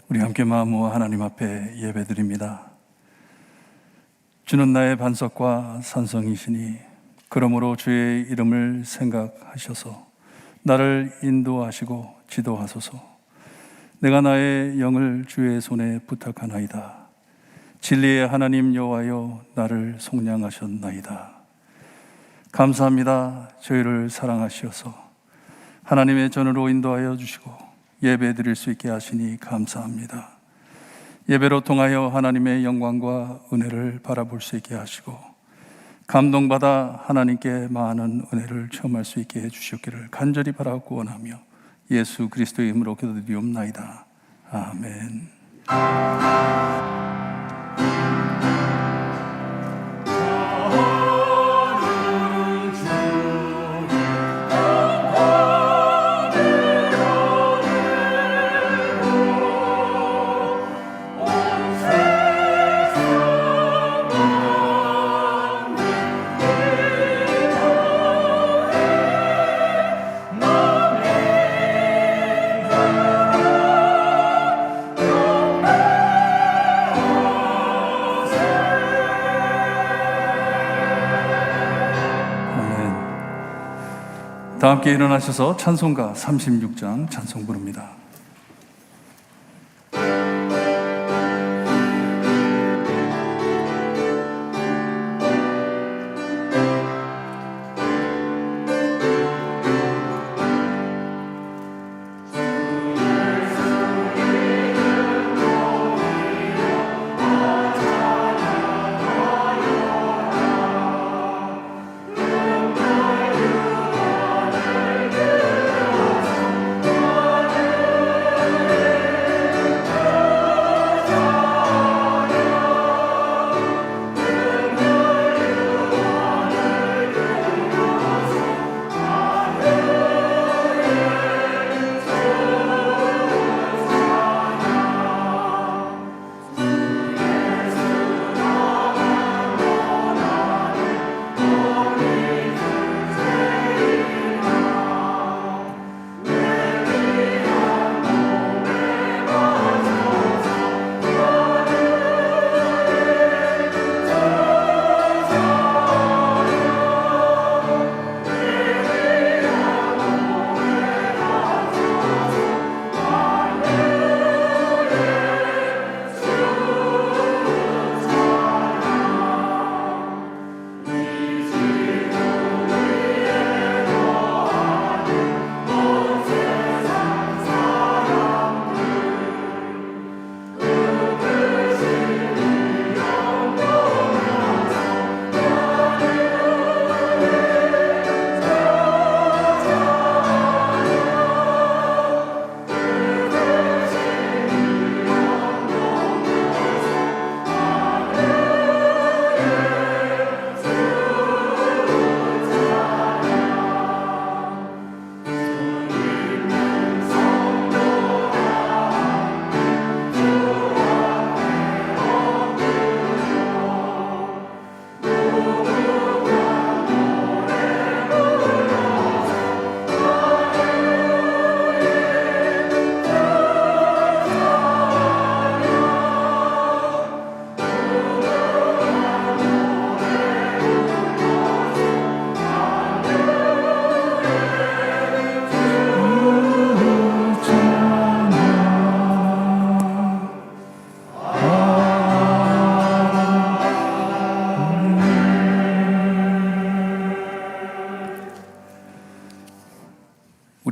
우리 함께 마음 모아 하나님 앞에 예배드립니다. 주는 나의 반석과 산성이시니 그러므로 주의 이름을 생각하셔서 나를 인도하시고 지도하소서. 내가 나의 영을 주의 손에 부탁하나이다. 진리의 하나님 여호와여, 나를 속량하셨나이다. 감사합니다. 저희를 사랑하시어서 하나님의 전으로 인도하여 주시고 예배 드릴 수 있게 하시니 감사합니다. 예배로 통하여 하나님의 영광과 은혜를 바라볼 수 있게 하시고 감동받아 하나님께 많은 은혜를 체험할 수 있게 해주시기를 간절히 바라고 원하며 예수 그리스도의 이름으로 기도드리옵나이다. 아멘. 다 함께 일어나셔서 찬송가 36장 찬송 부릅니다.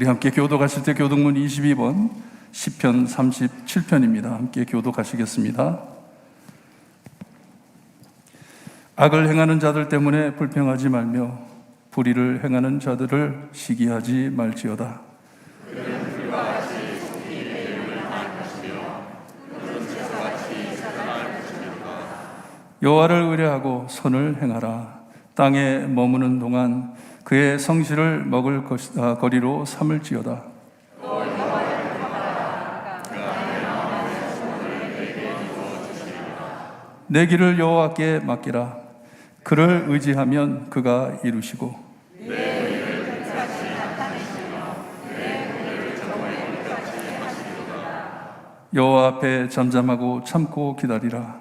우리 함께 교독하실 때 교독문 22번 시편 37편입니다. 함께 교독하시겠습니다. 악을 행하는 자들 때문에 불평하지 말며 불의를 행하는 자들을 시기하지 말지어다. 여호와를 의뢰하고 선을 행하라. 땅에 머무는 동안 그의 성실을 먹을 거리로 삼을지어다. 내 길을 여호와께 맡기라. 그를 의지하면 그가 이루시고 여호와 앞에 잠잠하고 참고 기다리라.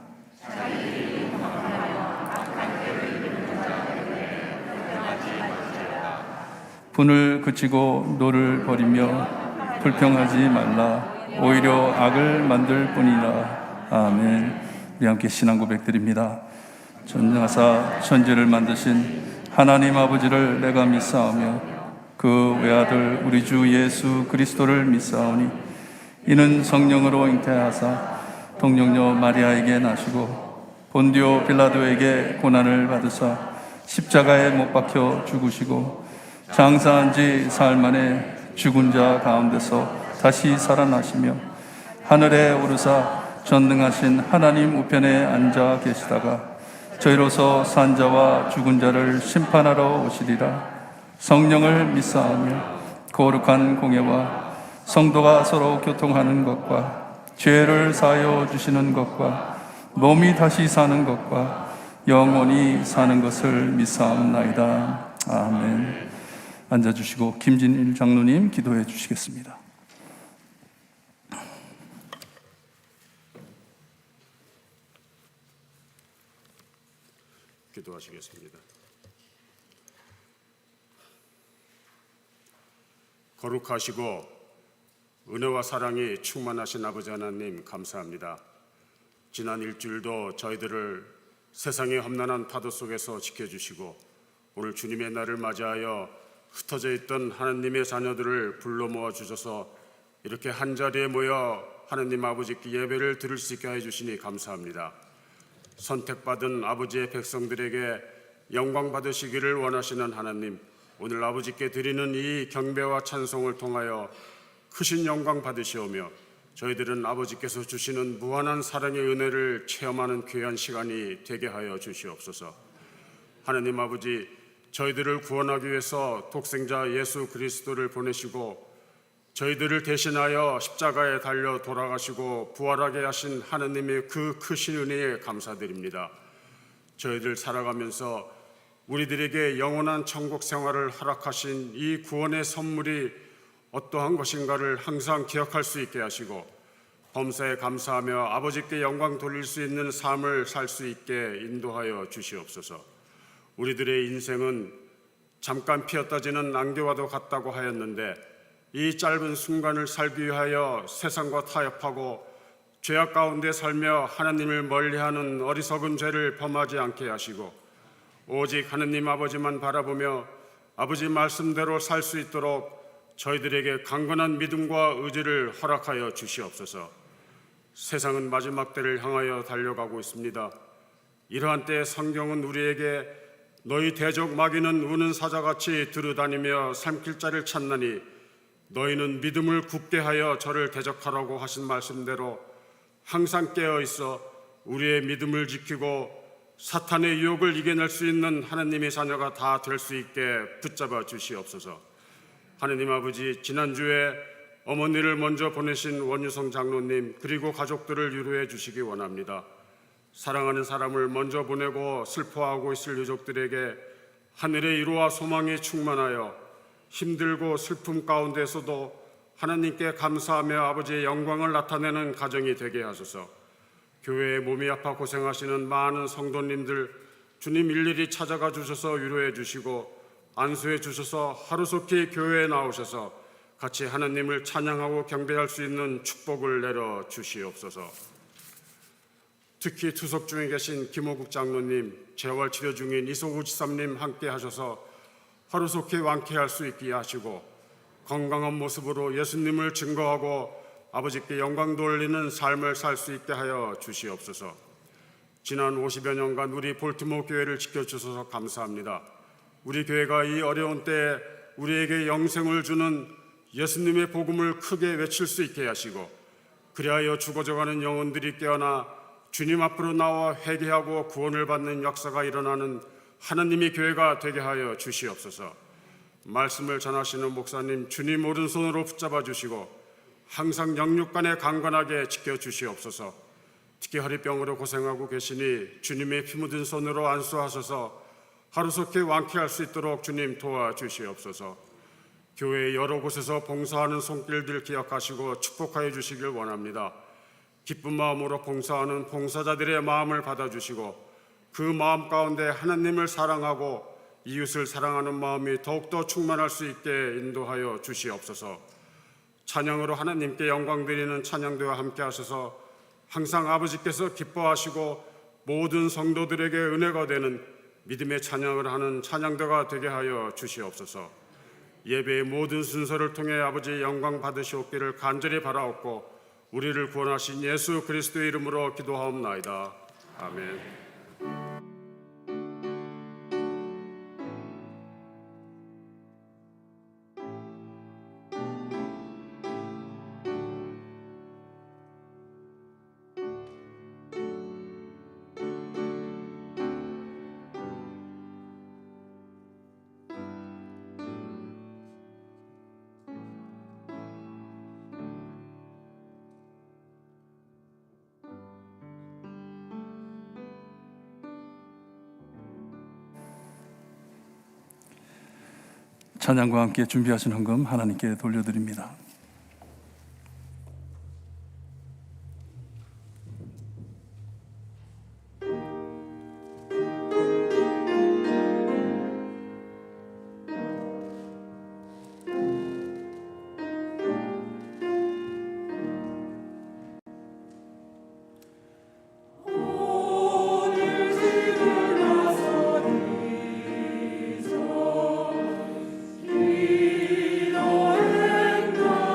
분을 그치고 노를 버리며 불평하지 말라. 오히려 악을 만들 뿐이라. 아멘. 우리 함께 신앙 고백드립니다. 전능하사 천지를 만드신 하나님 아버지를 내가 믿사오며 그 외아들 우리 주 예수 그리스도를 믿사오니 이는 성령으로 잉태하사 동정녀 마리아에게 나시고 본디오 빌라도에게 고난을 받으사 십자가에 못 박혀 죽으시고 장사한 지 사흘 만에 죽은 자 가운데서 다시 살아나시며 하늘에 오르사 전능하신 하나님 우편에 앉아 계시다가 저희로서 산 자와 죽은 자를 심판하러 오시리라. 성령을 믿사오며 거룩한 공예와 성도가 서로 교통하는 것과 죄를 사하여 주시는 것과 몸이 다시 사는 것과 영원히 사는 것을 믿사옵나이다. 아멘. 앉아주시고 김진일 장로님 기도해 주시겠습니다. 기도하시겠습니다. 거룩하시고 은혜와 사랑이 충만하신 아버지 하나님 감사합니다. 지난 일주일도 저희들을 세상의 험난한 파도 속에서 지켜주시고 오늘 주님의 날을 맞이하여 흩어져 있던 하나님의 자녀들을 불러 모아 주셔서 이렇게 한자리에 모여 하나님 아버지께 예배를 드릴 수 있게 해주시니 감사합니다. 선택받은 아버지의 백성들에게 영광 받으시기를 원하시는 하나님, 오늘 아버지께 드리는 이 경배와 찬송을 통하여 크신 영광 받으시오며 저희들은 아버지께서 주시는 무한한 사랑의 은혜를 체험하는 귀한 시간이 되게 하여 주시옵소서. 하나님 아버지, 저희들을 구원하기 위해서 독생자 예수 그리스도를 보내시고 저희들을 대신하여 십자가에 달려 돌아가시고 부활하게 하신 하나님의 그 크신 은혜에 감사드립니다. 저희들 살아가면서 우리들에게 영원한 천국 생활을 허락하신 이 구원의 선물이 어떠한 것인가를 항상 기억할 수 있게 하시고 범사에 감사하며 아버지께 영광 돌릴 수 있는 삶을 살 수 있게 인도하여 주시옵소서. 우리들의 인생은 잠깐 피었다 지는 안개와도 같다고 하였는데 이 짧은 순간을 살기 위하여 세상과 타협하고 죄악 가운데 살며 하나님을 멀리하는 어리석은 죄를 범하지 않게 하시고 오직 하느님 아버지만 바라보며 아버지 말씀대로 살 수 있도록 저희들에게 강건한 믿음과 의지를 허락하여 주시옵소서. 세상은 마지막 때를 향하여 달려가고 있습니다. 이러한 때에 성경은 우리에게 너희 대적 마귀는 우는 사자같이 두루다니며 삼킬 자를 찾나니 너희는 믿음을 굳게 하여 저를 대적하라고 하신 말씀대로 항상 깨어있어 우리의 믿음을 지키고 사탄의 유혹을 이겨낼 수 있는 하나님의 자녀가 다 될 수 있게 붙잡아 주시옵소서. 하나님 아버지, 지난주에 어머니를 먼저 보내신 원유성 장로님 그리고 가족들을 위로해 주시기 원합니다. 사랑하는 사람을 먼저 보내고 슬퍼하고 있을 유족들에게 하늘의 위로와 소망이 충만하여 힘들고 슬픔 가운데서도 하나님께 감사하며 아버지의 영광을 나타내는 가정이 되게 하소서. 교회에 몸이 아파 고생하시는 많은 성도님들 주님 일일이 찾아가 주셔서 위로해 주시고 안수해 주셔서 하루속히 교회에 나오셔서 같이 하나님을 찬양하고 경배할 수 있는 축복을 내려 주시옵소서. 특히 투석 중에 계신 김호국 장로님, 재활 치료 중인 이소구 지사님 함께 하셔서 하루속히 완쾌할 수 있게 하시고 건강한 모습으로 예수님을 증거하고 아버지께 영광 돌리는 삶을 살 수 있게 하여 주시옵소서. 지난 50여 년간 우리 볼티모어 교회를 지켜주셔서 감사합니다. 우리 교회가 이 어려운 때에 우리에게 영생을 주는 예수님의 복음을 크게 외칠 수 있게 하시고 그리하여 죽어져가는 영혼들이 깨어나 주님 앞으로 나와 회개하고 구원을 받는 역사가 일어나는 하나님의 교회가 되게 하여 주시옵소서. 말씀을 전하시는 목사님 주님 오른손으로 붙잡아 주시고 항상 영육간에 강건하게 지켜주시옵소서. 특히 허리병으로 고생하고 계시니 주님의 피 묻은 손으로 안수하셔서 하루속히 완쾌할 수 있도록 주님 도와주시옵소서. 교회 여러 곳에서 봉사하는 손길들 기억하시고 축복하여 주시길 원합니다. 기쁜 마음으로 봉사하는 봉사자들의 마음을 받아주시고 그 마음 가운데 하나님을 사랑하고 이웃을 사랑하는 마음이 더욱더 충만할 수 있게 인도하여 주시옵소서. 찬양으로 하나님께 영광 드리는 찬양대와 함께 하셔서 항상 아버지께서 기뻐하시고 모든 성도들에게 은혜가 되는 믿음의 찬양을 하는 찬양대가 되게 하여 주시옵소서. 예배의 모든 순서를 통해 아버지 영광 받으시옵기를 간절히 바라옵고 우리를 구원하신 예수 그리스도의 이름으로 기도하옵나이다. 아멘. 찬양과 함께 준비하신 헌금 하나님께 돌려드립니다. 기도했나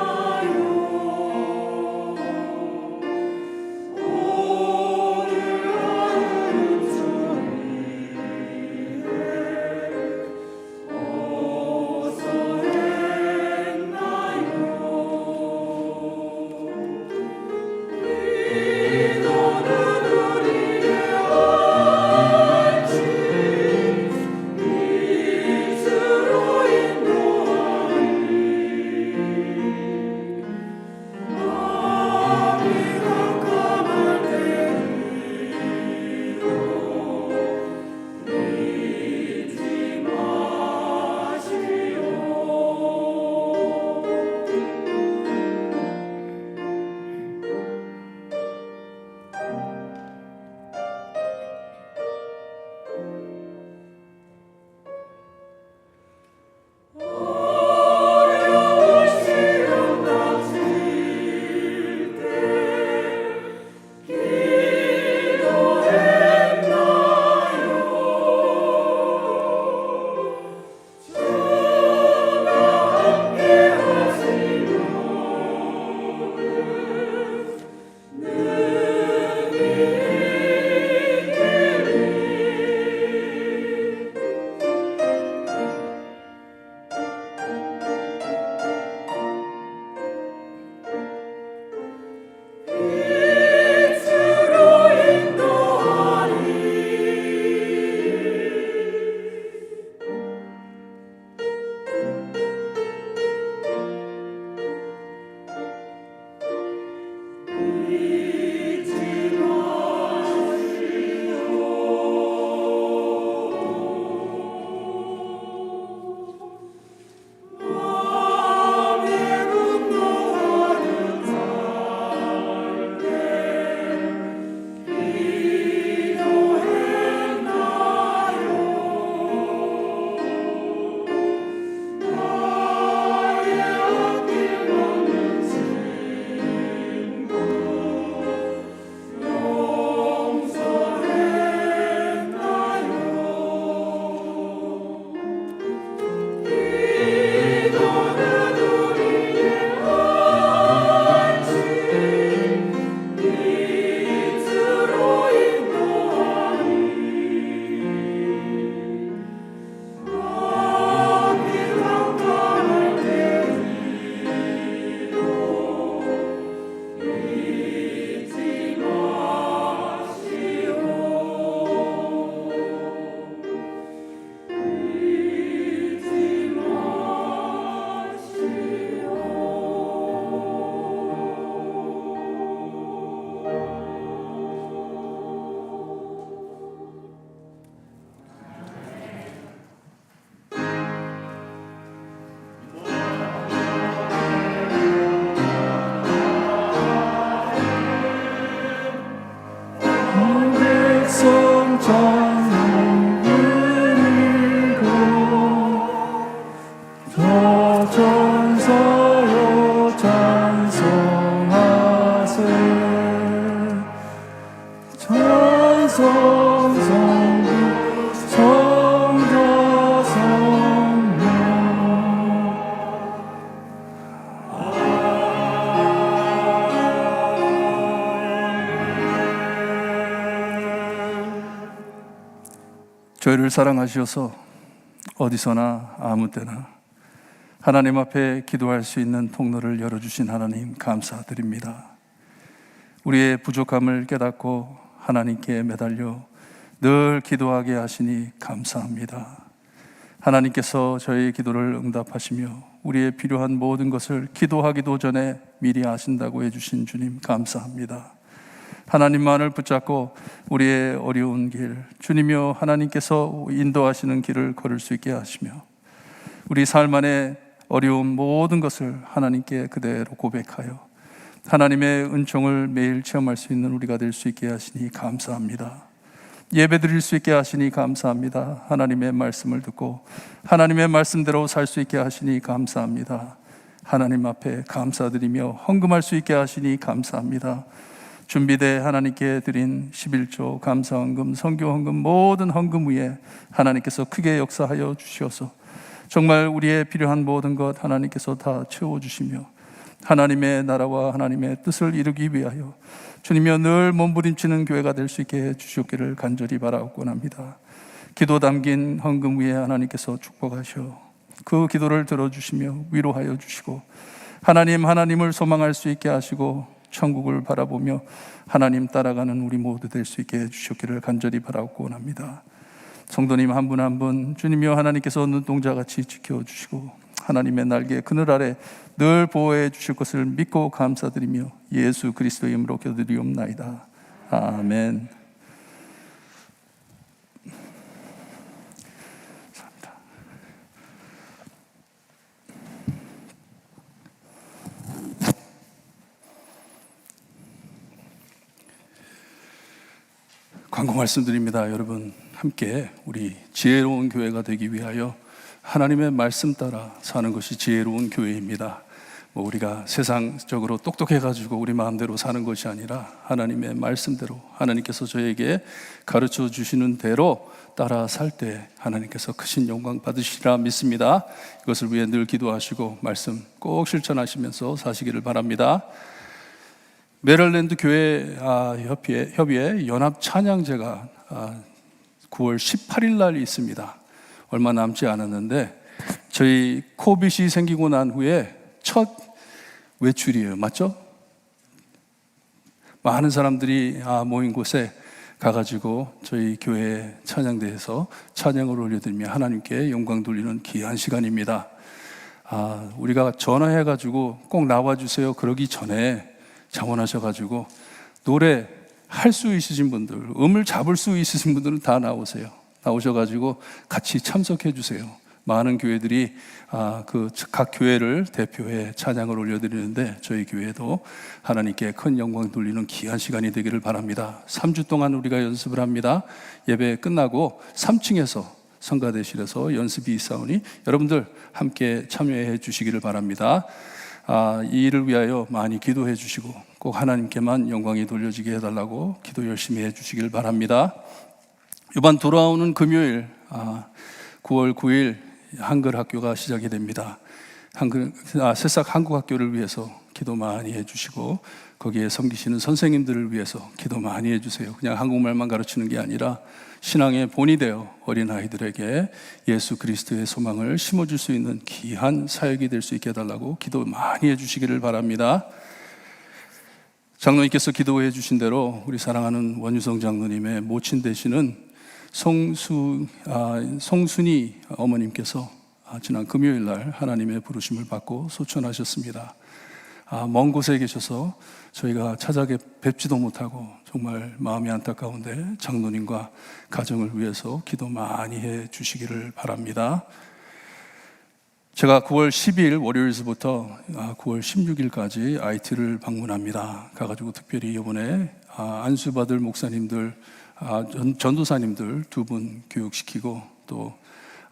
저희를 사랑하셔서 어디서나 아무 때나 하나님 앞에 기도할 수 있는 통로를 열어주신 하나님 감사드립니다. 우리의 부족함을 깨닫고 하나님께 매달려 늘 기도하게 하시니 감사합니다. 하나님께서 저희의 기도를 응답하시며 우리의 필요한 모든 것을 기도하기도 전에 미리 아신다고 해주신 주님 감사합니다. 하나님만을 붙잡고 우리의 어려운 길, 주님이여 하나님께서 인도하시는 길을 걸을 수 있게 하시며 우리 삶 안에 어려운 모든 것을 하나님께 그대로 고백하여 하나님의 은총을 매일 체험할 수 있는 우리가 될 수 있게 하시니 감사합니다. 예배 드릴 수 있게 하시니 감사합니다. 하나님의 말씀을 듣고 하나님의 말씀대로 살 수 있게 하시니 감사합니다. 하나님 앞에 감사드리며 헌금할 수 있게 하시니 감사합니다. 준비돼 하나님께 드린 11조 감사헌금, 선교헌금 모든 헌금 위에 하나님께서 크게 역사하여 주시어서 정말 우리의 필요한 모든 것 하나님께서 다 채워주시며 하나님의 나라와 하나님의 뜻을 이루기 위하여 주님이여 늘 몸부림치는 교회가 될 수 있게 해주시기를 간절히 바라옵고 합니다. 기도 담긴 헌금 위에 하나님께서 축복하셔 그 기도를 들어주시며 위로하여 주시고 하나님을 소망할 수 있게 하시고 천국을 바라보며 하나님 따라가는 우리 모두 될 수 있게 해주시기를 간절히 바라옵고 합니다. 성도님 한 분 한 분 주님이여 하나님께서 눈동자같이 지켜주시고 하나님의 날개 그늘 아래 늘 보호해 주실 것을 믿고 감사드리며 예수 그리스도의 이름으로 기도드리옵나이다. 아멘. 감사합니다. 광고 말씀드립니다. 여러분 함께 우리 지혜로운 교회가 되기 위하여 하나님의 말씀 따라 사는 것이 지혜로운 교회입니다. 우리가 세상적으로 똑똑해가지고 우리 마음대로 사는 것이 아니라 하나님의 말씀대로 하나님께서 저에게 가르쳐 주시는 대로 따라 살 때 하나님께서 크신 영광 받으시리라 믿습니다. 이것을 위해 늘 기도하시고 말씀 꼭 실천하시면서 사시기를 바랍니다. 메릴랜드 교회 협의회 연합 찬양제가 9월 18일 날 있습니다. 얼마 남지 않았는데 저희 코빗이 생기고 난 후에 첫 외출이에요. 맞죠? 많은 사람들이 모인 곳에 가가지고 저희 교회 찬양대에서 찬양을 올려드리며 하나님께 영광 돌리는 귀한 시간입니다. 우리가 전화해가지고 꼭 나와주세요 그러기 전에 자원하셔가지고 노래 할 수 있으신 분들, 음을 잡을 수 있으신 분들은 다 나오셔가지고 같이 참석해 주세요. 많은 교회들이 각 교회를 대표해 찬양을 올려드리는데 저희 교회도 하나님께 큰 영광 돌리는 귀한 시간이 되기를 바랍니다. 3주 동안 우리가 연습을 합니다. 예배 끝나고 3층에서 성가대실에서 연습이 있사오니 여러분들 함께 참여해 주시기를 바랍니다. 이 일을 위하여 많이 기도해 주시고 꼭 하나님께만 영광이 돌려지게 해달라고 기도 열심히 해 주시길 바랍니다. 이번 돌아오는 금요일 9월 9일 한글 학교가 시작이 됩니다. 새싹 한국 학교를 위해서 기도 많이 해주시고 거기에 섬기시는 선생님들을 위해서 기도 많이 해주세요. 그냥 한국말만 가르치는 게 아니라 신앙의 본이 되어 어린아이들에게 예수 그리스도의 소망을 심어줄 수 있는 귀한 사역이 될 수 있게 해달라고 기도 많이 해주시기를 바랍니다. 장로님께서 기도해 주신 대로 우리 사랑하는 원유성 장로님의 모친 되시는 송순이 어머님께서 지난 금요일 날 하나님의 부르심을 받고 소천하셨습니다. 먼 곳에 계셔서 저희가 뵙지도 못하고 정말 마음이 안타까운데 장로님과 가정을 위해서 기도 많이 해 주시기를 바랍니다. 제가 9월 10일 월요일서부터 9월 16일까지 IT를 방문합니다. 가가지고 특별히 이번에 안수받을 목사님들, 전도사님들 2분 교육시키고 또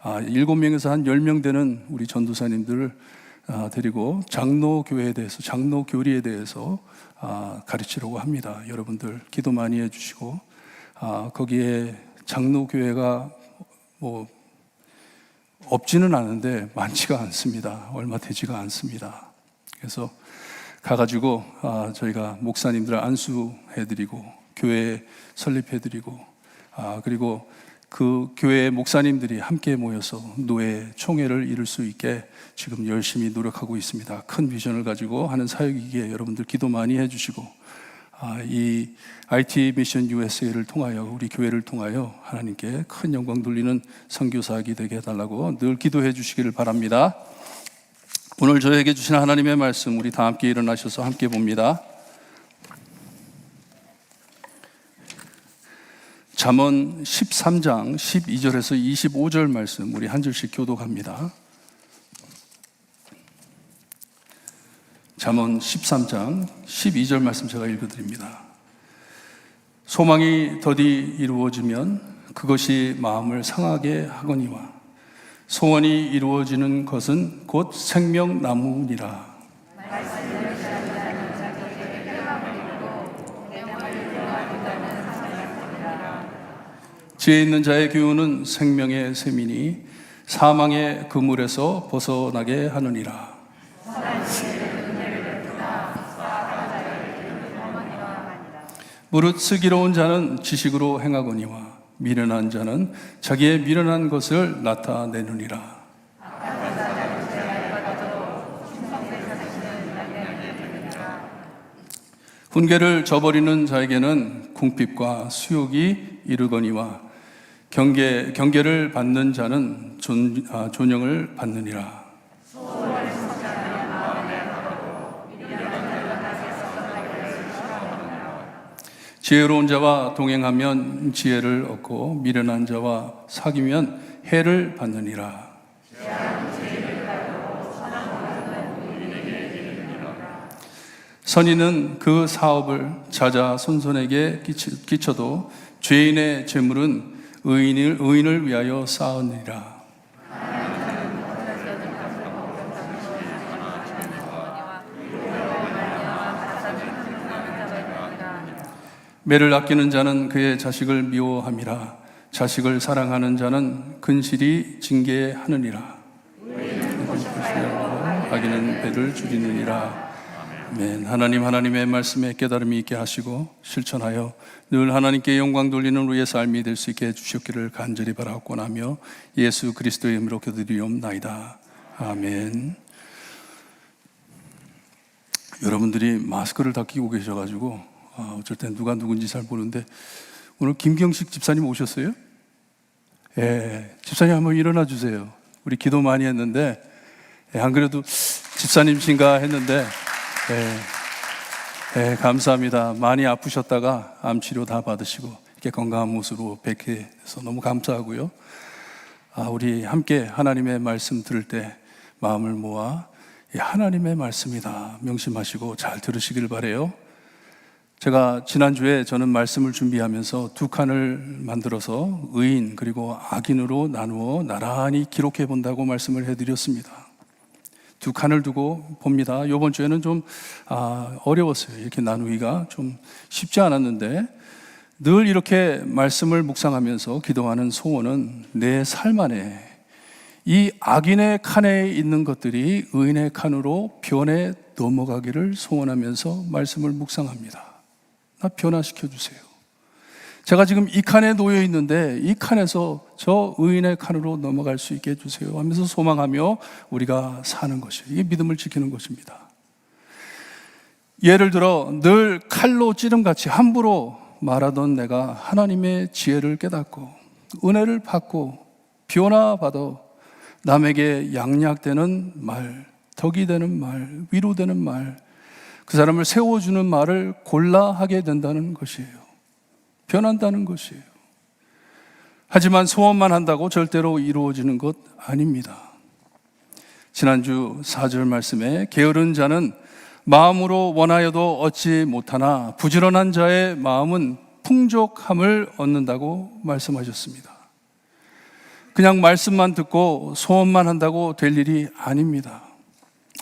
7명에서 한 10명 되는 우리 전도사님들을 데리고 장로교회에 대해서, 장로교리에 대해서 가르치려고 합니다. 여러분들 기도 많이 해주시고 거기에 장로교회가 없지는 않은데 많지가 않습니다. 얼마 되지가 않습니다. 그래서 가가지고 저희가 목사님들 안수해드리고 교회 설립해드리고 그리고 그 교회 목사님들이 함께 모여서 노예 총회를 이룰 수 있게 지금 열심히 노력하고 있습니다. 큰 비전을 가지고 하는 사역이기에 여러분들 기도 많이 해주시고, 이 IT 미션 USA를 통하여, 우리 교회를 통하여 하나님께 큰 영광 돌리는 선교사역이 되게 해달라고 늘 기도해 주시기를 바랍니다. 오늘 저에게 주신 하나님의 말씀, 우리 다 함께 일어나셔서 함께 봅니다. 잠언 13장 12절에서 25절 말씀, 우리 한 절씩 교독합니다. 잠언 13장 12절 말씀 제가 읽어드립니다. 소망이 더디 이루어지면 그것이 마음을 상하게 하거니와 소원이 이루어지는 것은 곧 생명나무니라. 지혜 있는 자의 교훈은 생명의 샘이니 사망의 그물에서 벗어나게 하느니라. 무릇 슬기로운 자는 지식으로 행하거니와 미련한 자는 자기의 미련한 것을 나타내느니라. 훈계를 저버리는 자에게는 궁핍과 수욕이 이르거니와 경계를 받는 자는 존영을 받느니라. 지혜로운 자와 동행하면 지혜를 얻고 미련한 자와 사귀면 해를 받느니라. 선인은 그 사업을 자자손손에게 끼쳐도 죄인의 재물은 의인을 위하여 쌓으니라. 매를 아끼는 자는 그의 자식을 미워함이라. 자식을 사랑하는 자는 근실이 징계하느니라. 악인은 배를 줄이느니라. 아멘. 하나님의 말씀에 깨달음이 있게 하시고 실천하여 늘 하나님께 영광 돌리는 우리의 삶이 될 수 있게 해주셨기를 간절히 바라옵고나며 예수 그리스도의 이름으로 기도드리옵나이다. 아멘. 여러분들이 마스크를 다 끼고 계셔가지고 어쩔 땐 누가 누군지 잘 모르는데, 오늘 김경식 집사님 오셨어요? 예, 집사님 한번 일어나 주세요. 우리 기도 많이 했는데, 안 그래도 집사님신가 했는데, 감사합니다. 많이 아프셨다가 암 치료 다 받으시고 이렇게 건강한 모습으로 뵙게 돼서 너무 감사하고요. 우리 함께 하나님의 말씀 들을 때 마음을 모아 하나님의 말씀이다 명심하시고 잘 들으시길 바라요. 제가 지난주에 저는 말씀을 준비하면서 두 칸을 만들어서 의인 그리고 악인으로 나누어 나란히 기록해 본다고 말씀을 해드렸습니다. 두 칸을 두고 봅니다. 이번 주에는 좀 어려웠어요. 이렇게 나누기가 좀 쉽지 않았는데, 늘 이렇게 말씀을 묵상하면서 기도하는 소원은 내 삶 안에 이 악인의 칸에 있는 것들이 의인의 칸으로 변해 넘어가기를 소원하면서 말씀을 묵상합니다. 나 변화시켜 주세요. 제가 지금 이 칸에 놓여 있는데 이 칸에서 저 의인의 칸으로 넘어갈 수 있게 해주세요 하면서 소망하며 우리가 사는 것이에요. 이게 믿음을 지키는 것입니다. 예를 들어 늘 칼로 찌름같이 함부로 말하던 내가 하나님의 지혜를 깨닫고 은혜를 받고 변화받아 남에게 양약되는 말, 덕이 되는 말, 위로되는 말, 그 사람을 세워주는 말을 골라 하게 된다는 것이에요. 변한다는 것이에요. 하지만 소원만 한다고 절대로 이루어지는 것 아닙니다. 지난주 4절 말씀에 게으른 자는 마음으로 원하여도 얻지 못하나 부지런한 자의 마음은 풍족함을 얻는다고 말씀하셨습니다. 그냥 말씀만 듣고 소원만 한다고 될 일이 아닙니다.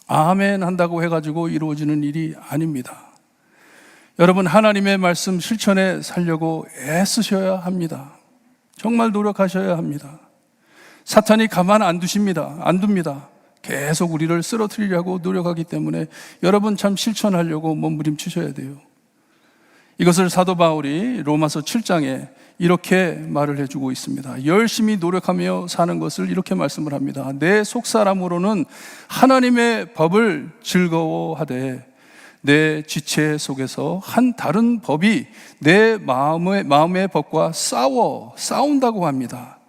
아멘 한다고 해가지고 이루어지는 일이 아닙니다. 여러분, 하나님의 말씀 실천에 살려고 애쓰셔야 합니다. 정말 노력하셔야 합니다. 사탄이 가만 안 둡니다. 계속 우리를 쓰러뜨리려고 노력하기 때문에 여러분 참 실천하려고 몸부림치셔야 돼요. 이것을 사도 바울이 로마서 7장에 이렇게 말을 해주고 있습니다. 열심히 노력하며 사는 것을 이렇게 말씀을 합니다. 내 속사람으로는 하나님의 법을 즐거워하되 내 지체 속에서 한 다른 법이 내 마음의 법과 싸운다고 합니다.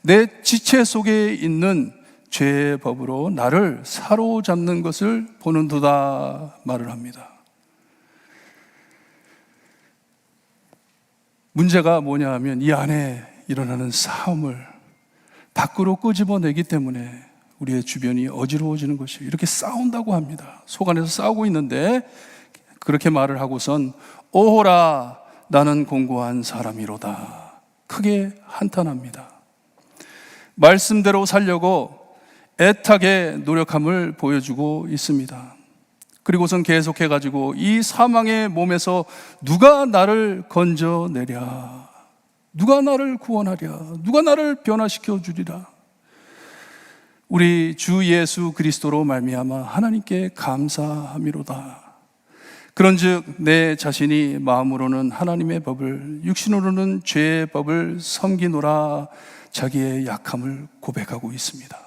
내 지체 속에 있는 죄의 법으로 나를 사로잡는 것을 보는도다 말을 합니다. 문제가 뭐냐 하면 이 안에 일어나는 싸움을 밖으로 끄집어내기 때문에 우리의 주변이 어지러워지는 것이에요. 이렇게 싸운다고 합니다. 속 안에서 싸우고 있는데 그렇게 말을 하고선 오호라 나는 공고한 사람이로다 크게 한탄합니다. 말씀대로 살려고 애타게 노력함을 보여주고 있습니다. 그리고선 계속해가지고 이 사망의 몸에서 누가 나를 건져내랴, 누가 나를 구원하랴, 누가 나를 변화시켜 주리라. 우리 주 예수 그리스도로 말미암아 하나님께 감사함이로다. 그런즉 내 자신이 마음으로는 하나님의 법을, 육신으로는 죄의 법을 섬기노라 자기의 약함을 고백하고 있습니다.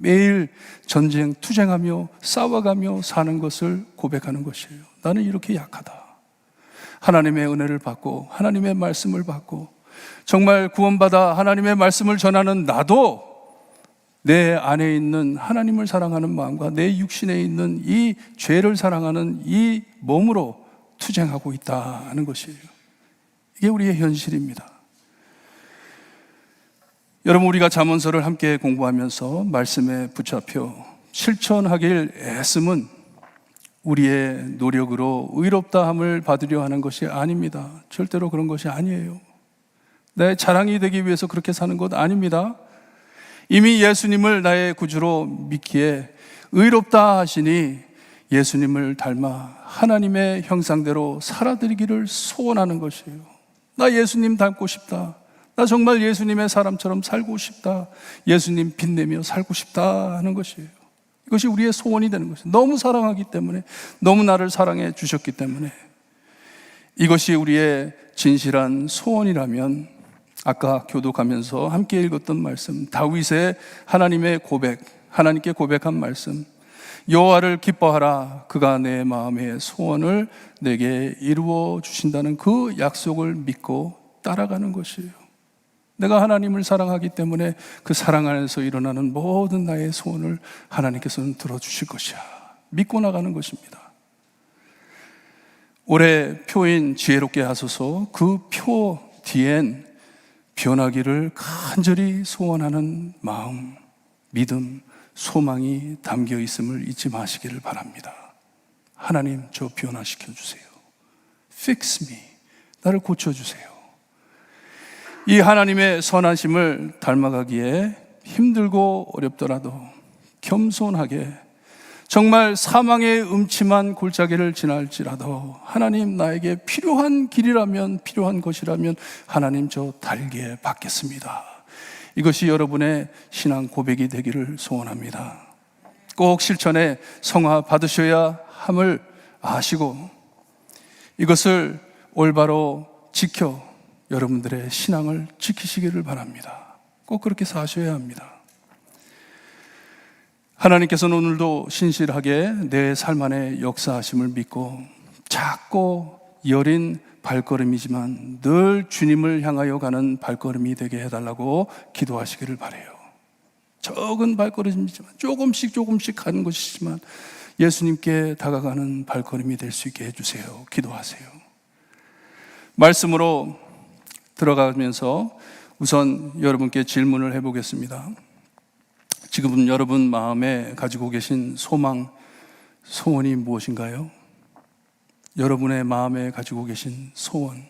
매일 전쟁, 투쟁하며 싸워가며 사는 것을 고백하는 것이에요. 나는 이렇게 약하다. 하나님의 은혜를 받고 하나님의 말씀을 받고 정말 구원받아 하나님의 말씀을 전하는 나도 내 안에 있는 하나님을 사랑하는 마음과 내 육신에 있는 이 죄를 사랑하는 이 몸으로 투쟁하고 있다는 것이에요. 이게 우리의 현실입니다. 여러분, 우리가 잠언서를 함께 공부하면서 말씀에 붙잡혀 실천하길 애쓰면 우리의 노력으로 의롭다함을 받으려 하는 것이 아닙니다. 절대로 그런 것이 아니에요. 내 자랑이 되기 위해서 그렇게 사는 것 아닙니다. 이미 예수님을 나의 구주로 믿기에 의롭다 하시니 예수님을 닮아 하나님의 형상대로 살아드리기를 소원하는 것이에요. 나 예수님 닮고 싶다. 나 정말 예수님의 사람처럼 살고 싶다. 예수님 빛내며 살고 싶다 하는 것이에요. 이것이 우리의 소원이 되는 것이에요. 너무 사랑하기 때문에, 너무 나를 사랑해 주셨기 때문에. 이것이 우리의 진실한 소원이라면 아까 교독하면서 함께 읽었던 말씀, 다윗의 하나님의 고백, 하나님께 고백한 말씀, 여호와를 기뻐하라 그가 내 마음의 소원을 내게 이루어 주신다는 그 약속을 믿고 따라가는 것이에요. 내가 하나님을 사랑하기 때문에 그 사랑 안에서 일어나는 모든 나의 소원을 하나님께서는 들어주실 것이야. 믿고 나가는 것입니다. 올해 표인 지혜롭게 하소서. 그 표 뒤엔 변하기를 간절히 소원하는 마음, 믿음, 소망이 담겨 있음을 잊지 마시기를 바랍니다. 하나님, 저 변화시켜 주세요. Fix me. 나를 고쳐주세요. 이 하나님의 선하심을 닮아가기에 힘들고 어렵더라도 겸손하게 정말 사망의 음침한 골짜기를 지날지라도 하나님, 나에게 필요한 길이라면, 필요한 것이라면 하나님, 저 달게 받겠습니다. 이것이 여러분의 신앙 고백이 되기를 소원합니다. 꼭 실천에 성화 받으셔야 함을 아시고 이것을 올바로 지켜 여러분들의 신앙을 지키시기를 바랍니다. 꼭 그렇게 사셔야 합니다. 하나님께서는 오늘도 신실하게 내 삶 안에 역사하심을 믿고 작고 여린 발걸음이지만 늘 주님을 향하여 가는 발걸음이 되게 해달라고 기도하시기를 바라요. 적은 발걸음이지만 조금씩 가는 것이지만 예수님께 다가가는 발걸음이 될 수 있게 해주세요. 기도하세요. 말씀으로 들어가면서 우선 여러분께 질문을 해보겠습니다. 지금 여러분 마음에 가지고 계신 소망, 소원이 무엇인가요? 여러분의 마음에 가지고 계신 소원,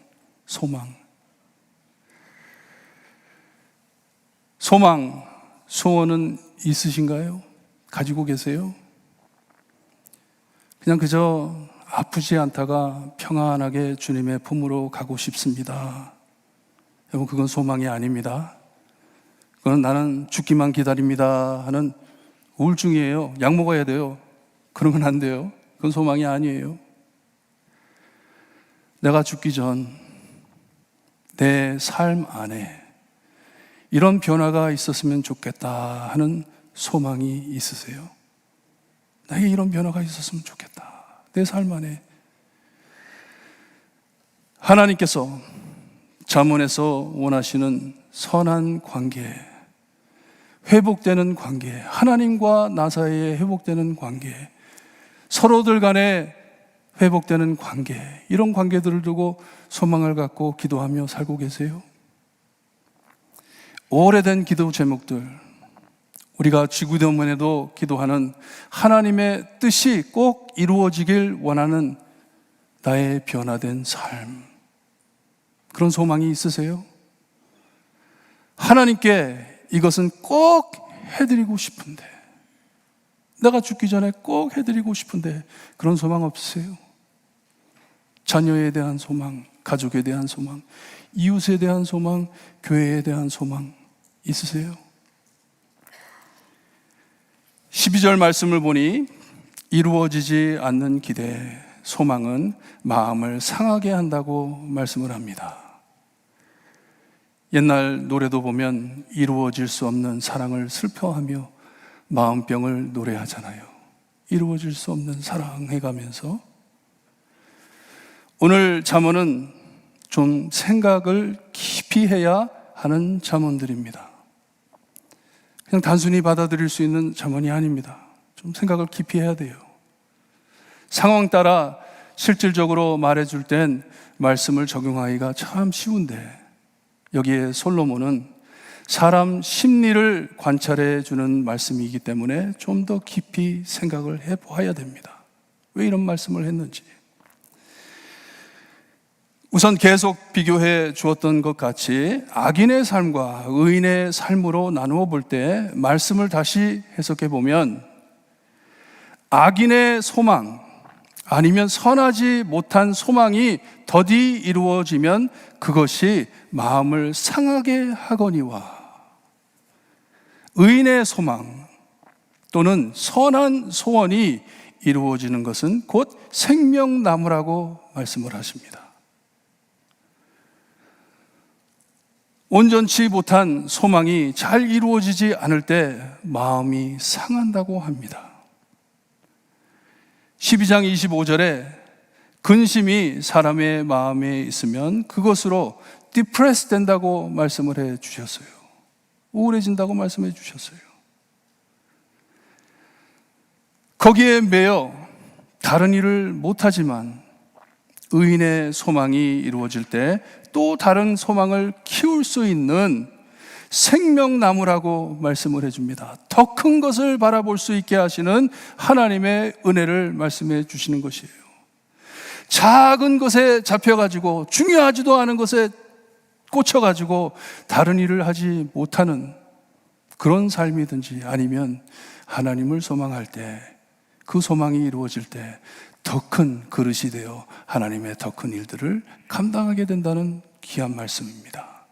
소망. 소망, 소원은 있으신가요? 가지고 계세요? 그냥 그저 아프지 않다가 평안하게 주님의 품으로 가고 싶습니다. 여러분, 그건 소망이 아닙니다. 그건 나는 죽기만 기다립니다 하는 우울증이에요. 약 먹어야 돼요. 그런 건 안 돼요. 그건 소망이 아니에요. 내가 죽기 전 내 삶 안에 이런 변화가 있었으면 좋겠다 하는 소망이 있으세요? 나에게 이런 변화가 있었으면 좋겠다. 내 삶 안에. 하나님께서 잠언에서 원하시는 선한 관계, 회복되는 관계, 하나님과 나 사이에 회복되는 관계, 서로들 간에 회복되는 관계, 이런 관계들을 두고 소망을 갖고 기도하며 살고 계세요? 오래된 기도 제목들, 우리가 지구대원에도 기도하는 하나님의 뜻이 꼭 이루어지길 원하는 나의 변화된 삶, 그런 소망이 있으세요? 하나님께 이것은 꼭 해드리고 싶은데, 내가 죽기 전에 꼭 해드리고 싶은데 그런 소망 없으세요? 자녀에 대한 소망, 가족에 대한 소망, 이웃에 대한 소망, 교회에 대한 소망 있으세요? 12절 말씀을 보니 이루어지지 않는 기대, 소망은 마음을 상하게 한다고 말씀을 합니다. 옛날 노래도 보면 이루어질 수 없는 사랑을 슬퍼하며 마음병을 노래하잖아요. 이루어질 수 없는 사랑 해가면서. 오늘 잠언은 좀 생각을 깊이 해야 하는 잠언들입니다. 그냥 단순히 받아들일 수 있는 잠언이 아닙니다. 좀 생각을 깊이 해야 돼요. 상황 따라 실질적으로 말해줄 땐 말씀을 적용하기가 참 쉬운데, 여기에 솔로몬은 사람 심리를 관찰해 주는 말씀이기 때문에 좀 더 깊이 생각을 해봐야 됩니다. 왜 이런 말씀을 했는지. 우선 계속 비교해 주었던 것 같이 악인의 삶과 의인의 삶으로 나누어 볼 때 말씀을 다시 해석해 보면, 악인의 소망, 아니면 선하지 못한 소망이 더디 이루어지면 그것이 마음을 상하게 하거니와, 의인의 소망 또는 선한 소원이 이루어지는 것은 곧 생명나무라고 말씀을 하십니다. 온전치 못한 소망이 잘 이루어지지 않을 때 마음이 상한다고 합니다. 12장 25절에 근심이 사람의 마음에 있으면 그것으로 디프레스 된다고 말씀을 해 주셨어요. 우울해진다고 말씀해 주셨어요. 거기에 매여 다른 일을 못하지만 의인의 소망이 이루어질 때 또 다른 소망을 키울 수 있는 생명나무라고 말씀을 해줍니다. 더 큰 것을 바라볼 수 있게 하시는 하나님의 은혜를 말씀해 주시는 것이에요. 작은 것에 잡혀가지고 중요하지도 않은 것에 꽂혀가지고 다른 일을 하지 못하는 그런 삶이든지, 아니면 하나님을 소망할 때 그 소망이 이루어질 때 더 큰 그릇이 되어 하나님의 더 큰 일들을 감당하게 된다는 귀한 말씀입니다.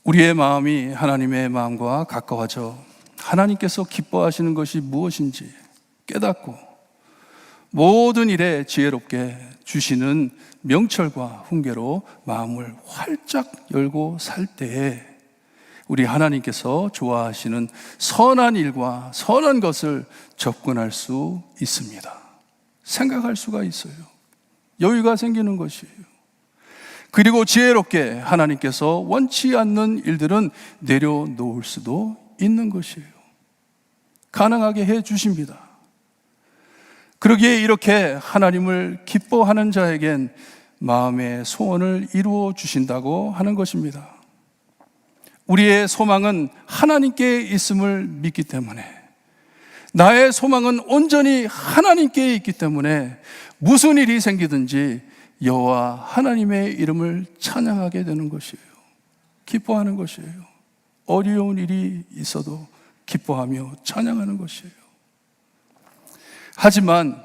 우리의 마음이 하나님의 마음과 가까워져 하나님께서 기뻐하시는 것이 무엇인지 깨닫고 모든 일에 지혜롭게 주시는 명철과 훈계로 마음을 활짝 열고 살 때에 우리 하나님께서 좋아하시는 선한 일과 선한 것을 접근할 수 있습니다. 생각할 수가 있어요. 여유가 생기는 것이에요. 그리고 지혜롭게 하나님께서 원치 않는 일들은 내려놓을 수도 있는 것이에요. 가능하게 해 주십니다. 그러기에 이렇게 하나님을 기뻐하는 자에겐 마음의 소원을 이루어 주신다고 하는 것입니다. 우리의 소망은 하나님께 있음을 믿기 때문에, 나의 소망은 온전히 하나님께 있기 때문에 무슨 일이 생기든지 여호와 하나님의 이름을 찬양하게 되는 것이에요. 기뻐하는 것이에요. 어려운 일이 있어도 기뻐하며 찬양하는 것이에요. 하지만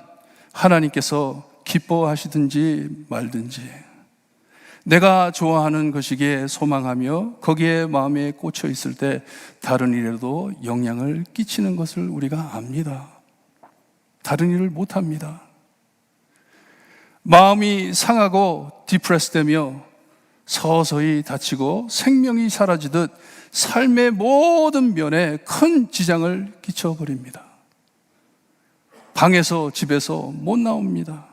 하나님께서 기뻐하시든지 말든지 내가 좋아하는 것이기에 소망하며 거기에 마음에 꽂혀 있을 때 다른 일에도 영향을 끼치는 것을 우리가 압니다. 다른 일을 못합니다. 마음이 상하고 디프레스되며 서서히 다치고 생명이 사라지듯 삶의 모든 면에 큰 지장을 끼쳐버립니다. 방에서 집에서 못 나옵니다.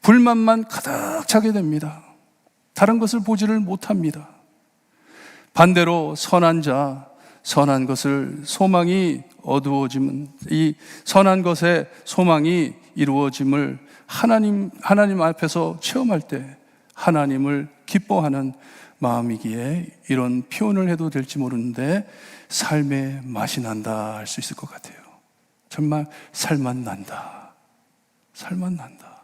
불만만 가득 차게 됩니다. 다른 것을 보지를 못합니다. 반대로 선한 것을 소망이 어두워지면, 이 선한 것의 소망이 이루어짐을 하나님 앞에서 체험할 때 하나님을 기뻐하는 마음이기에 이런 표현을 해도 될지 모르는데 삶의 맛이 난다 할 수 있을 것 같아요. 정말 살맛 난다. 살맛 난다.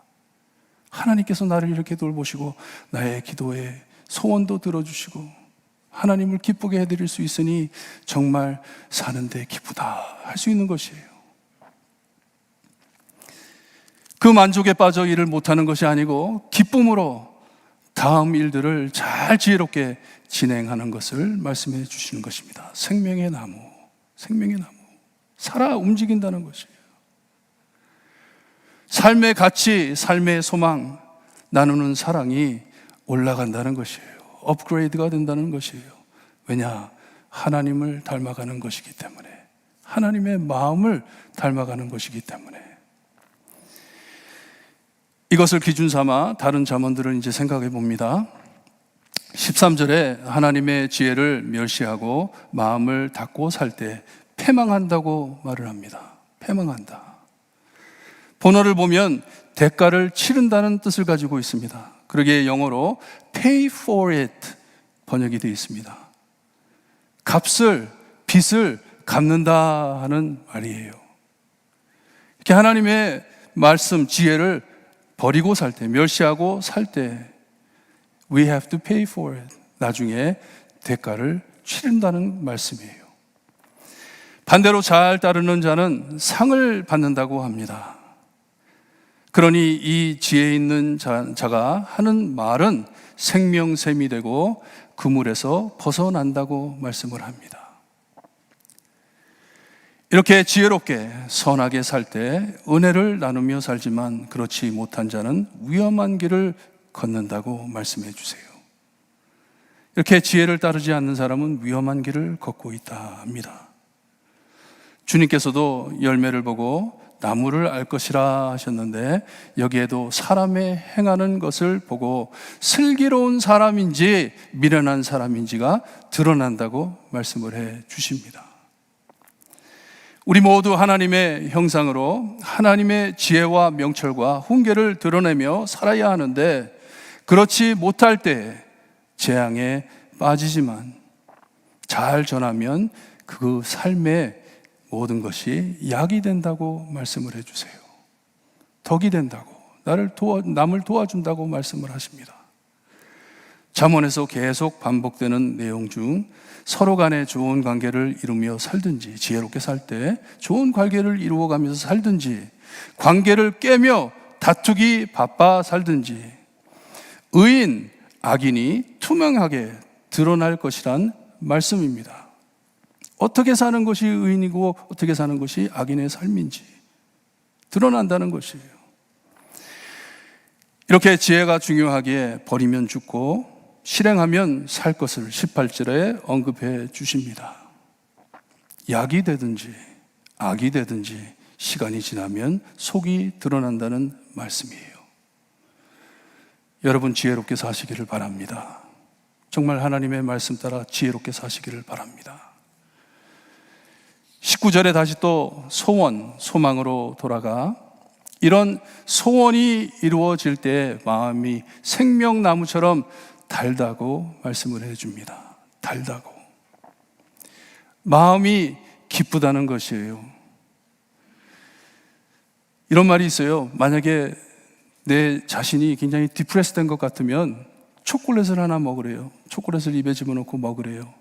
하나님께서 나를 이렇게 돌보시고 나의 기도에 소원도 들어주시고 하나님을 기쁘게 해드릴 수 있으니 정말 사는데 기쁘다 할 수 있는 것이에요. 그 만족에 빠져 일을 못하는 것이 아니고 기쁨으로 다음 일들을 잘 지혜롭게 진행하는 것을 말씀해 주시는 것입니다. 생명의 나무, 생명의 나무. 살아 움직인다는 것이에요. 삶의 가치, 삶의 소망 나누는 사랑이 올라간다는 것이에요. 업그레이드가 된다는 것이에요. 왜냐? 하나님을 닮아가는 것이기 때문에, 하나님의 마음을 닮아가는 것이기 때문에. 이것을 기준 삼아 다른 잠언들을 이제 생각해 봅니다. 13절에 하나님의 지혜를 멸시하고 마음을 닫고 살 때 패망한다고 말을 합니다. 패망한다. 본어를 보면 대가를 치른다는 뜻을 가지고 있습니다. 그러기에 영어로 pay for it 번역이 되어 있습니다. 빚을 갚는다 하는 말이에요. 이렇게 하나님의 말씀, 지혜를 버리고 살 때, 멸시하고 살 때 we have to pay for it. 나중에 대가를 치른다는 말씀이에요. 반대로 잘 따르는 자는 상을 받는다고 합니다. 그러니 이 지혜 있는 자가 하는 말은 생명샘이 되고 그물에서 벗어난다고 말씀을 합니다. 이렇게 지혜롭게 선하게 살 때 은혜를 나누며 살지만 그렇지 못한 자는 위험한 길을 걷는다고 말씀해 주세요. 이렇게 지혜를 따르지 않는 사람은 위험한 길을 걷고 있다 합니다. 주님께서도 열매를 보고 나무를 알 것이라 하셨는데 여기에도 사람의 행하는 것을 보고 슬기로운 사람인지 미련한 사람인지가 드러난다고 말씀을 해 주십니다. 우리 모두 하나님의 형상으로 하나님의 지혜와 명철과 훈계를 드러내며 살아야 하는데 그렇지 못할 때 재앙에 빠지지만 잘 전하면 그 삶의 모든 것이 약이 된다고 말씀을 해주세요. 덕이 된다고, 남을 도와준다고 말씀을 하십니다. 잠언에서 계속 반복되는 내용 중 서로 간에 좋은 관계를 이루며 살든지, 지혜롭게 살 때 좋은 관계를 이루어가면서 살든지, 관계를 깨며 다투기 바빠 살든지, 의인, 악인이 투명하게 드러날 것이란 말씀입니다. 어떻게 사는 것이 의인이고 어떻게 사는 것이 악인의 삶인지 드러난다는 것이에요. 이렇게 지혜가 중요하기에 버리면 죽고 실행하면 살 것을 18절에 언급해 주십니다. 약이 되든지 악이 되든지 시간이 지나면 속이 드러난다는 말씀이에요. 여러분 지혜롭게 사시기를 바랍니다. 정말 하나님의 말씀 따라 지혜롭게 사시기를 바랍니다. 19절에 다시 또 소원, 소망으로 돌아가 이런 소원이 이루어질 때 마음이 생명나무처럼 달다고 말씀을 해줍니다. 달다고. 마음이 기쁘다는 것이에요. 이런 말이 있어요. 만약에 내 자신이 굉장히 디프레스 된 것 같으면 초콜릿을 하나 먹으래요. 초콜릿을 입에 집어넣고 먹으래요.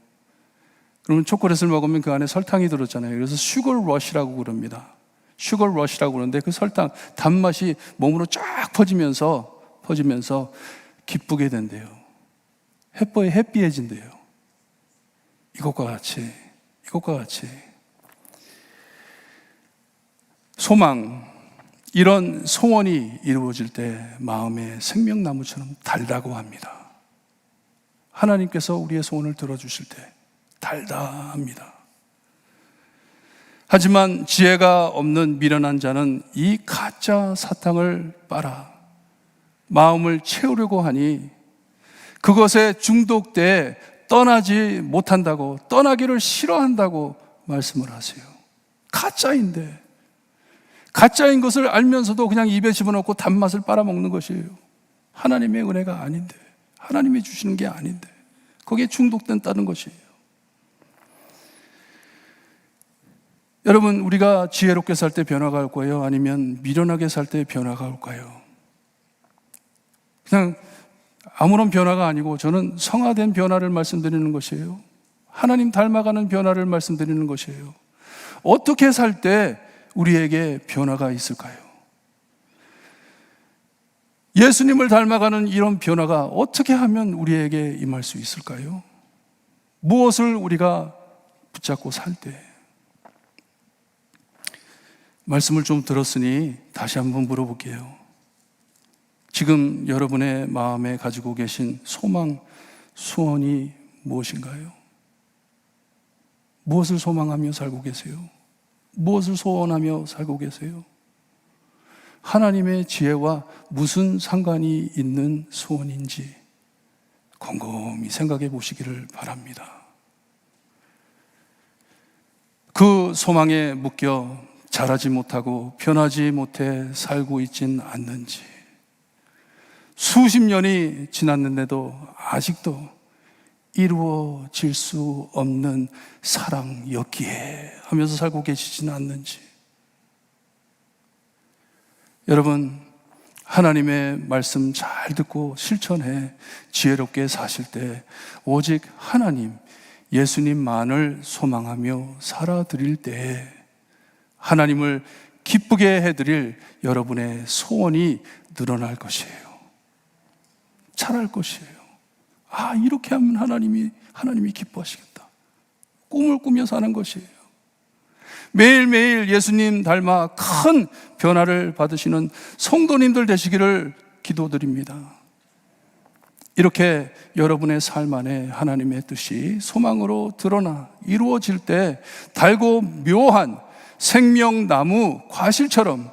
그러면 초콜릿을 먹으면 그 안에 설탕이 들었잖아요. 그래서 슈거 러시라고 그럽니다. 슈거 러시라고 그러는데 그 설탕, 단맛이 몸으로 쫙 퍼지면서 기쁘게 된대요. 해피해진대요. 이것과 같이 소망, 이런 소원이 이루어질 때 마음의 생명나무처럼 달다고 합니다. 하나님께서 우리의 소원을 들어주실 때 달다 합니다. 하지만 지혜가 없는 미련한 자는 이 가짜 사탕을 빨아 마음을 채우려고 하니 그것에 중독돼 떠나지 못한다고, 떠나기를 싫어한다고 말씀을 하세요. 가짜인데, 가짜인 것을 알면서도 그냥 입에 집어넣고 단맛을 빨아먹는 것이에요. 하나님의 은혜가 아닌데, 하나님이 주시는 게 아닌데 거기에 중독된다는 것이에요. 여러분, 우리가 지혜롭게 살 때 변화가 올까요? 아니면 미련하게 살 때 변화가 올까요? 그냥 아무런 변화가 아니고 저는 성화된 변화를 말씀드리는 것이에요. 하나님 닮아가는 변화를 말씀드리는 것이에요. 어떻게 살 때 우리에게 변화가 있을까요? 예수님을 닮아가는 이런 변화가 어떻게 하면 우리에게 임할 수 있을까요? 무엇을 우리가 붙잡고 살 때? 말씀을 좀 들었으니 다시 한번 물어볼게요. 지금 여러분의 마음에 가지고 계신 소망, 소원이 무엇인가요? 무엇을 소망하며 살고 계세요? 무엇을 소원하며 살고 계세요? 하나님의 지혜와 무슨 상관이 있는 소원인지 곰곰이 생각해 보시기를 바랍니다. 그 소망에 묶여 자라지 못하고 변하지 못해 살고 있진 않는지, 수십 년이 지났는데도 아직도 이루어질 수 없는 사랑이었기에 하면서 살고 계시지는 않는지. 여러분, 하나님의 말씀 잘 듣고 실천해 지혜롭게 사실 때 오직 하나님, 예수님만을 소망하며 살아드릴 때 하나님을 기쁘게 해드릴 여러분의 소원이 늘어날 것이에요. 자랄 것이에요. 아, 이렇게 하면 하나님이 기뻐하시겠다. 꿈을 꾸며 사는 것이에요. 매일매일 예수님 닮아 큰 변화를 받으시는 성도님들 되시기를 기도드립니다. 이렇게 여러분의 삶 안에 하나님의 뜻이 소망으로 드러나 이루어질 때 달고 묘한 생명나무 과실처럼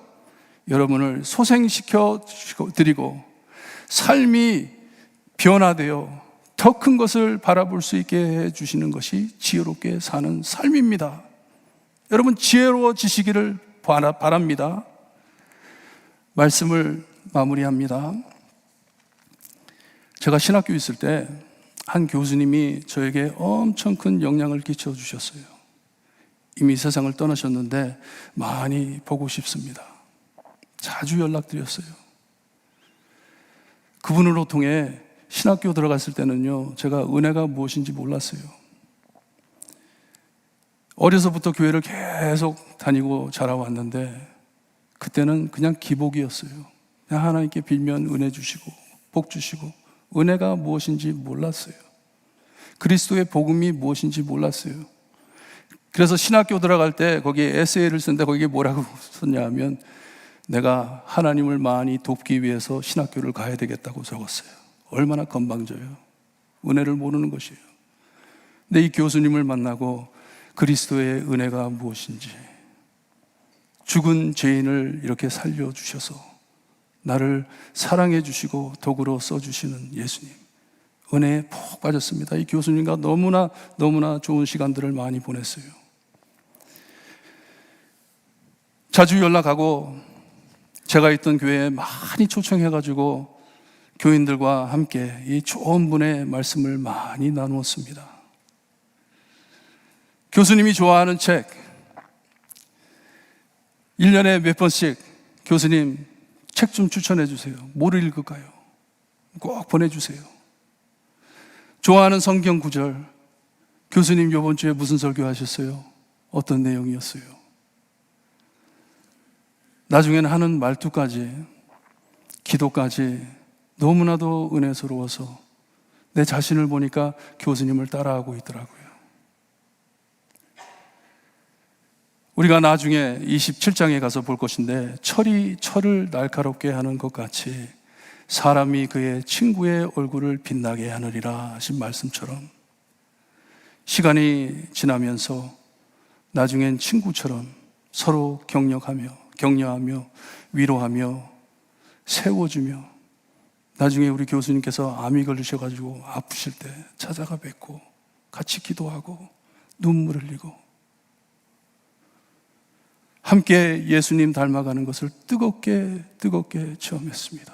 여러분을 소생시켜 드리고 삶이 변화되어 더 큰 것을 바라볼 수 있게 해주시는 것이 지혜롭게 사는 삶입니다. 여러분, 지혜로워지시기를 바랍니다. 말씀을 마무리합니다. 제가 신학교 있을 때 한 교수님이 저에게 엄청 큰 영향을 끼쳐 주셨어요. 이미 세상을 떠나셨는데 많이 보고 싶습니다. 자주 연락드렸어요. 그분으로 통해 신학교 들어갔을 때는요, 제가 은혜가 무엇인지 몰랐어요. 어려서부터 교회를 계속 다니고 자라왔는데 그때는 그냥 기복이었어요. 그냥 하나님께 빌면 은혜 주시고 복 주시고, 은혜가 무엇인지 몰랐어요. 그리스도의 복음이 무엇인지 몰랐어요. 그래서 신학교 들어갈 때 거기에 에세이를 쓰는데 거기에 뭐라고 썼냐 하면 내가 하나님을 많이 돕기 위해서 신학교를 가야 되겠다고 적었어요. 얼마나 건방져요. 은혜를 모르는 것이에요. 근데 이 교수님을 만나고 그리스도의 은혜가 무엇인지, 죽은 죄인을 이렇게 살려주셔서 나를 사랑해 주시고 도구로 써주시는 예수님, 은혜에 푹 빠졌습니다. 이 교수님과 너무나 좋은 시간들을 많이 보냈어요. 자주 연락하고 제가 있던 교회에 많이 초청해가지고 교인들과 함께 이 좋은 분의 말씀을 많이 나누었습니다. 교수님이 좋아하는 책 1년에 몇 번씩 교수님 책 좀 추천해 주세요. 뭐를 읽을까요? 꼭 보내주세요. 좋아하는 성경 구절, 교수님 이번 주에 무슨 설교하셨어요? 어떤 내용이었어요? 나중에는 하는 말투까지, 기도까지 너무나도 은혜스러워서 내 자신을 보니까 교수님을 따라하고 있더라고요. 우리가 나중에 27장에 가서 볼 것인데, 철이 철을 날카롭게 하는 것 같이 사람이 그의 친구의 얼굴을 빛나게 하느니라 하신 말씀처럼, 시간이 지나면서 나중엔 친구처럼 서로 격려하며 위로하며 세워주며, 나중에 우리 교수님께서 암이 걸리셔가지고 아프실 때 찾아가 뵙고 같이 기도하고 눈물 흘리고 함께 예수님 닮아가는 것을 뜨겁게 체험했습니다.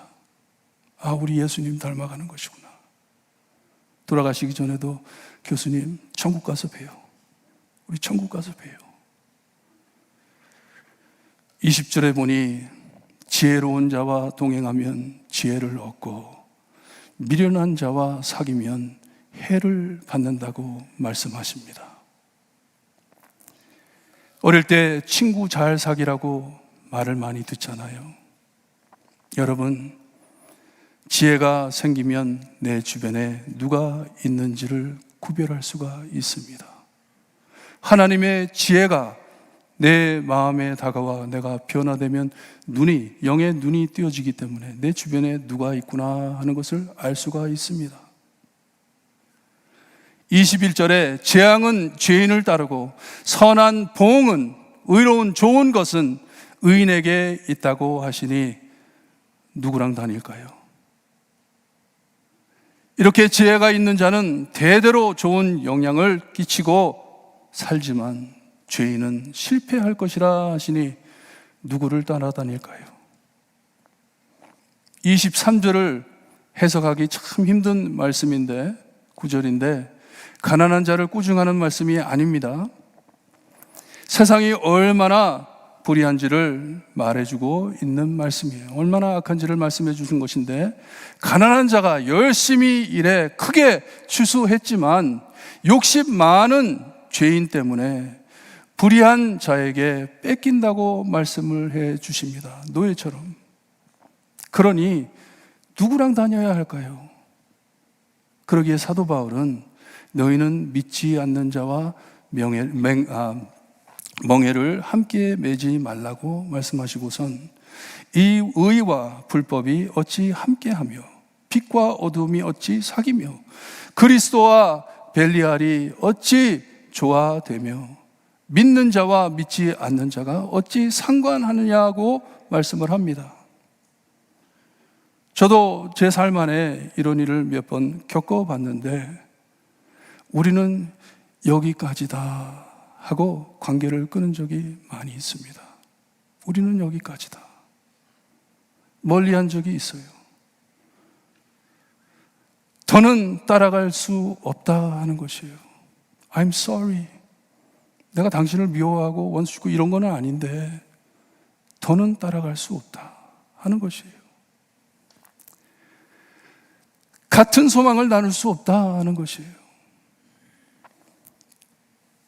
아, 우리 예수님 닮아가는 것이구나. 돌아가시기 전에도 교수님 천국 가서 봬요. 우리 천국 가서 봬요. 20절에 보니 지혜로운 자와 동행하면 지혜를 얻고 미련한 자와 사귀면 해를 받는다고 말씀하십니다. 어릴 때 친구 잘 사귀라고 말을 많이 듣잖아요. 여러분, 지혜가 생기면 내 주변에 누가 있는지를 구별할 수가 있습니다. 하나님의 지혜가 내 마음에 다가와 내가 변화되면 영의 눈이 띄어지기 때문에 내 주변에 누가 있구나 하는 것을 알 수가 있습니다. 21절에 재앙은 죄인을 따르고 선한 보응은, 의로운 좋은 것은 의인에게 있다고 하시니 누구랑 다닐까요? 이렇게 지혜가 있는 자는 대대로 좋은 영향을 끼치고 살지만 죄인은 실패할 것이라 하시니 누구를 따라다닐까요? 23절을 해석하기 참 힘든 말씀인데, 9절인데 가난한 자를 꾸중하는 말씀이 아닙니다. 세상이 얼마나 불의한지를 말해주고 있는 말씀이에요. 얼마나 악한지를 말씀해 주신 것인데, 가난한 자가 열심히 일해 크게 추수했지만 욕심 많은 죄인 때문에 불의한 자에게 뺏긴다고 말씀을 해 주십니다. 노예처럼. 그러니 누구랑 다녀야 할까요? 그러기에 사도 바울은 너희는 믿지 않는 자와 멍에를 함께 매지 말라고 말씀하시고선 이 의와 불법이 어찌 함께하며 빛과 어둠이 어찌 사귀며 그리스도와 벨리알이 어찌 조화되며 믿는 자와 믿지 않는 자가 어찌 상관하느냐고 말씀을 합니다. 저도 제 삶 안에 이런 일을 몇 번 겪어봤는데, 우리는 여기까지다 하고 관계를 끊은 적이 많이 있습니다. 우리는 여기까지다. 멀리한 적이 있어요. 더는 따라갈 수 없다 하는 것이에요. I'm sorry. 내가 당신을 미워하고 원수짓고 이런 건 아닌데 더는 따라갈 수 없다 하는 것이에요. 같은 소망을 나눌 수 없다 하는 것이에요.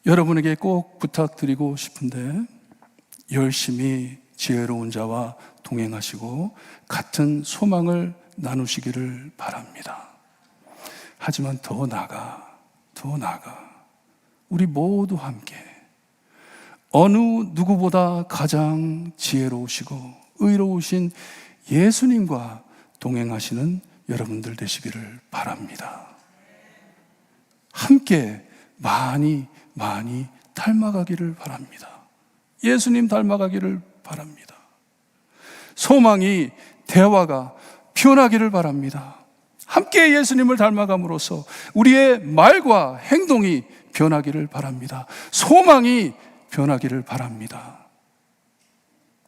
여러분에게 꼭 부탁드리고 싶은데, 열심히 지혜로운 자와 동행하시고 같은 소망을 나누시기를 바랍니다. 하지만 더 나아가 우리 모두 함께 어느 누구보다 가장 지혜로우시고 의로우신 예수님과 동행하시는 여러분들 되시기를 바랍니다. 함께 많이 닮아가기를 바랍니다. 예수님 닮아가기를 바랍니다. 소망이, 대화가 피어나기를 바랍니다. 함께 예수님을 닮아감으로써 우리의 말과 행동이 변하기를 바랍니다. 소망이 변하기를 바랍니다.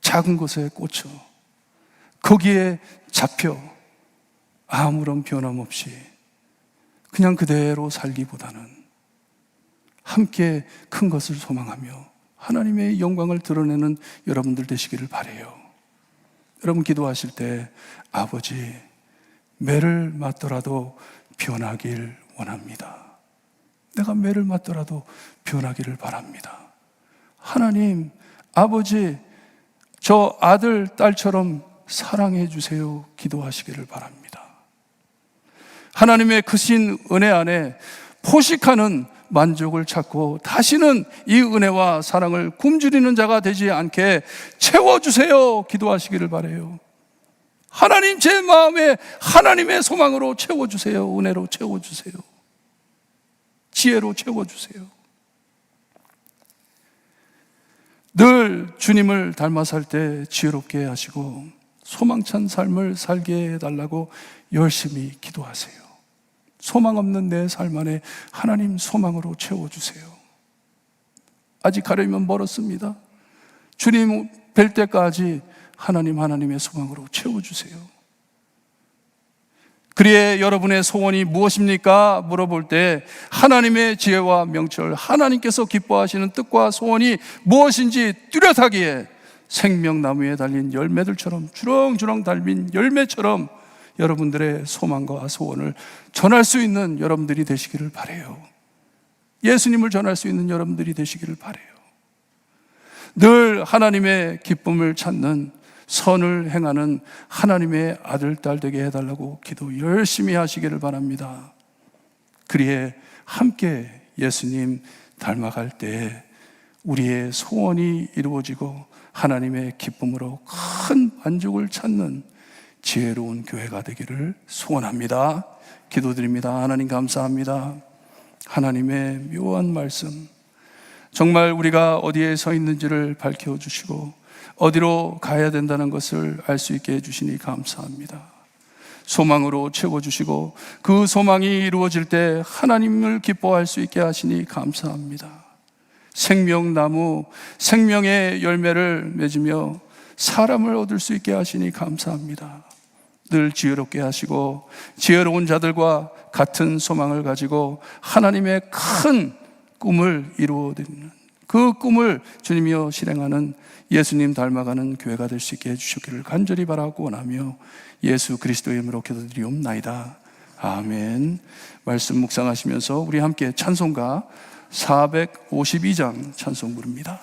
작은 것에 꽂혀 거기에 잡혀 아무런 변함없이 그냥 그대로 살기보다는 함께 큰 것을 소망하며 하나님의 영광을 드러내는 여러분들 되시기를 바라요. 여러분 기도하실 때, 아버지, 매를 맞더라도 변하길 원합니다. 내가 매를 맞더라도 변하기를 바랍니다. 하나님, 아버지, 저 아들, 딸처럼 사랑해 주세요. 기도하시기를 바랍니다. 하나님의 크신 은혜 안에 포식하는 만족을 찾고 다시는 이 은혜와 사랑을 굶주리는 자가 되지 않게 채워주세요 기도하시기를 바라요. 하나님, 제 마음에 하나님의 소망으로 채워주세요. 은혜로 채워주세요. 지혜로 채워주세요. 늘 주님을 닮아 살 때 지혜롭게 하시고 소망찬 삶을 살게 해달라고 열심히 기도하세요. 소망 없는 내 삶 안에 하나님 소망으로 채워주세요. 아직 가려면 멀었습니다. 주님 뵐 때까지 하나님의 소망으로 채워주세요. 그리에 여러분의 소원이 무엇입니까? 물어볼 때 하나님의 지혜와 명철, 하나님께서 기뻐하시는 뜻과 소원이 무엇인지 뚜렷하기에 생명나무에 달린 열매들처럼 주렁주렁 달린 열매처럼 여러분들의 소망과 소원을 전할 수 있는 여러분들이 되시기를 바라요. 예수님을 전할 수 있는 여러분들이 되시기를 바라요. 늘 하나님의 기쁨을 찾는, 선을 행하는 하나님의 아들, 딸 되게 해달라고 기도 열심히 하시기를 바랍니다. 그리에 함께 예수님 닮아갈 때 우리의 소원이 이루어지고 하나님의 기쁨으로 큰 만족을 찾는 지혜로운 교회가 되기를 소원합니다. 기도드립니다. 하나님 감사합니다. 하나님의 묘한 말씀, 정말 우리가 어디에 서 있는지를 밝혀주시고 어디로 가야 된다는 것을 알 수 있게 해주시니 감사합니다. 소망으로 채워주시고 그 소망이 이루어질 때 하나님을 기뻐할 수 있게 하시니 감사합니다. 생명나무, 생명의 열매를 맺으며 사람을 얻을 수 있게 하시니 감사합니다. 늘 지혜롭게 하시고 지혜로운 자들과 같은 소망을 가지고 하나님의 큰 꿈을 이루어드리는, 그 꿈을 주님이여 실행하는 예수님 닮아가는 교회가 될 수 있게 해주시기를 간절히 바라고 원하며 예수 그리스도의 이름으로 기도드리옵나이다. 아멘. 말씀 묵상하시면서 우리 함께 찬송가 452장 찬송 부릅니다.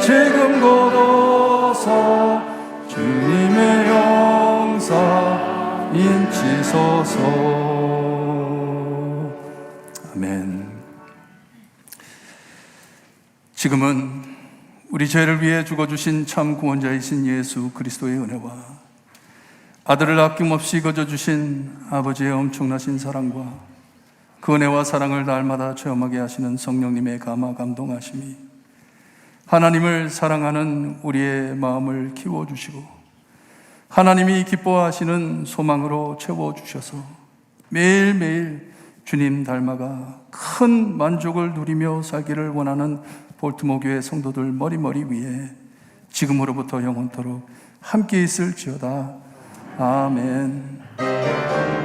지금 고도서 주님의 영사 인치소서. 아멘. 지금은 우리 죄를 위해 죽어주신 참 구원자이신 예수 그리스도의 은혜와 아들을 아낌없이 거저주신 아버지의 엄청나신 사랑과 그 은혜와 사랑을 날마다 체험하게 하시는 성령님의 감화 감동하심이 하나님을 사랑하는 우리의 마음을 키워주시고 하나님이 기뻐하시는 소망으로 채워주셔서 매일매일 주님 닮아가 큰 만족을 누리며 살기를 원하는 볼트모 교회 성도들 머리머리 위에 지금으로부터 영원토록 함께 있을지어다. 아멘.